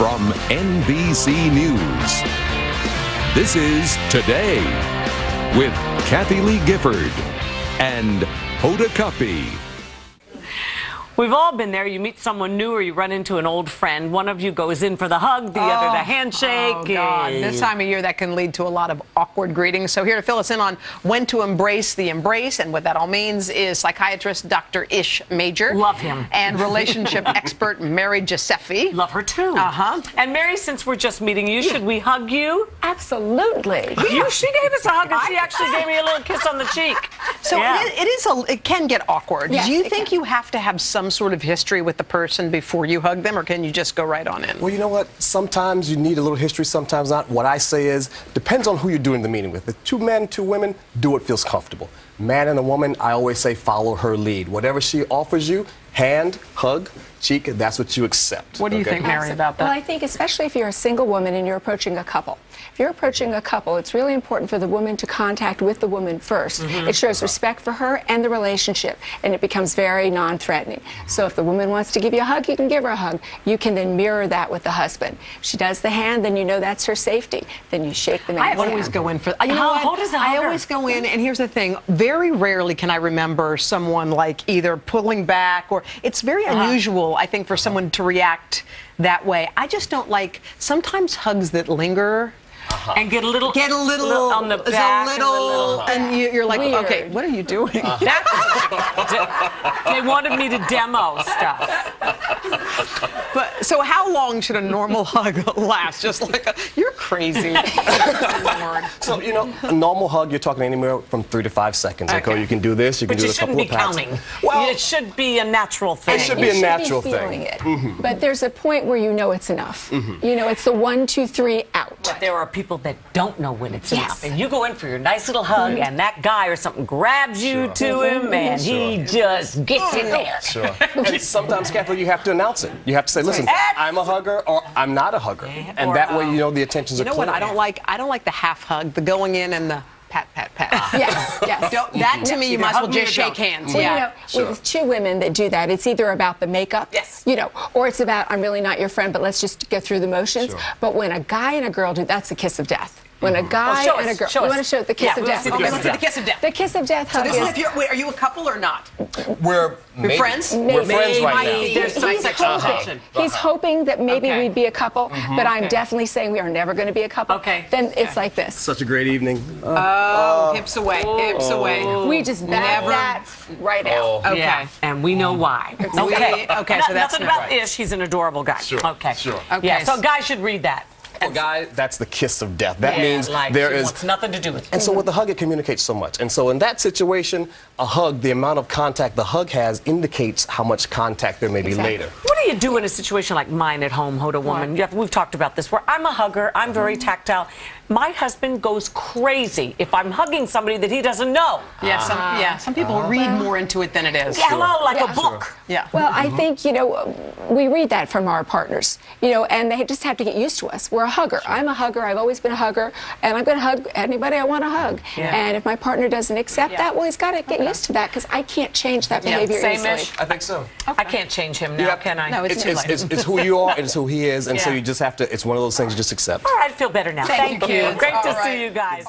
from NBC News. This is Today with Kathy Lee Gifford and Hoda Kotb. We've all been there. You meet someone new or you run into an old friend. One of you goes in for the hug, the other the handshake. Oh, God. This time of year, that can lead to a lot of awkward greetings. So here to fill us in on when to embrace the embrace and what that all means is psychiatrist Dr. Ish Major. Love him. And relationship expert Mary Giuseffi. Love her, too. Uh-huh. And Mary, since we're just meeting you, should we hug you? Absolutely. She gave us a hug, and she actually gave me a little kiss on the cheek. So it can get awkward. Yes, Do you think you have to have some sort of history with the person before you hug them, or can you just go right on in? Well, you know what? Sometimes you need a little history, sometimes not. What I say is, depends on who you're doing the meeting with. If 2 men, 2 women, do what feels comfortable. Man and a woman, I always say follow her lead. Whatever she offers you, hand, hug, cheek, that's what you accept. What do you think, Mary, about that? Well, I think especially if you're a single woman and you're approaching a couple. If you're approaching a couple, it's really important for the woman to contact with the woman first. It shows respect for her and the relationship, and it becomes very non-threatening. So if the woman wants to give you a hug, you can give her a hug. You can then mirror that with the husband. If she does the hand, then you know that's her safety. Then you shake the man's hand. I always go in for, you know what? I always go in, and here's the thing. Very rarely can I remember someone like either pulling back or it's very unusual, I think, for someone to react that way. I just don't like sometimes hugs that linger. And get a little on the back, and you're like, Weird. okay, what are you doing? They wanted me to demo stuff. But so how long should a normal hug last? Just like you're crazy. So, you know, a normal hug, you're talking anywhere from 3 to 5 seconds. Like, oh, you can do this, you can do it a couple of pats. But you shouldn't be counting. Well, it should be a natural thing. It should be a natural feeling thing. it. But there's a point where you know it's enough. You know, it's the 1, 2, 3 out. But there are people that don't know when it's Yes. enough. And you go in for your nice little hug, and that guy or something grabs you to him, and he just gets in there. Sure. And sometimes, Kathy, you have to announce it. You have to say, listen, I'm a hugger or I'm not a hugger. And that way, you know, the attentions are clear. You know what I don't like? I don't like the half hug, the going in and the pat, pat, pat. Yes, yes. That to me, you might as well just shake hands. Well, you know, with 2 women that do that, it's either about the makeup, you know, or it's about, I'm really not your friend, but let's just go through the motions. But when a guy and a girl do, that's the kiss of death. When a guy and a girl, you want to show the kiss of death? Okay, let's see the kiss of death. The kiss of death hug is... Wait, are you a couple or not? We're friends? We're friends right now. There's some sexual tension. He's hoping that maybe we'd be a couple, but I'm definitely saying we are never going to be a couple. Then it's like this. Such a great evening. Hips away, hips away. We just back that right out. Okay. Yeah, and we know why. Okay, so that's nothing about Ish. He's an adorable guy. Sure. Okay. Sure. Yeah, so guys should read that. Well, guy, that's the kiss of death. That means like there she is wants nothing to do with it. And so with the hug, it communicates so much. And so in that situation, a hug, the amount of contact the hug has indicates how much contact there may be later. What do you do in a situation like mine at home, Hoda woman? We've talked about this, where I'm a hugger, I'm very tactile. My husband goes crazy if I'm hugging somebody that he doesn't know. Some people read more into it than it is. Yeah, hello, like a book. Yeah. Well, I think, you know, we read that from our partners, you know, and they just have to get used to us. We're a hugger. I'm a hugger. I've always been a hugger, and I'm going to hug anybody I want to hug. And if my partner doesn't accept that, well, he's got to get used to that, because I can't change that behavior easily. I think so. I can't change him now, can I? No, it's too late. It's who you are and it's who he is, and so you just have to, it's one of those things you just accept. All right, I feel better now. Thank you. Great to see you guys.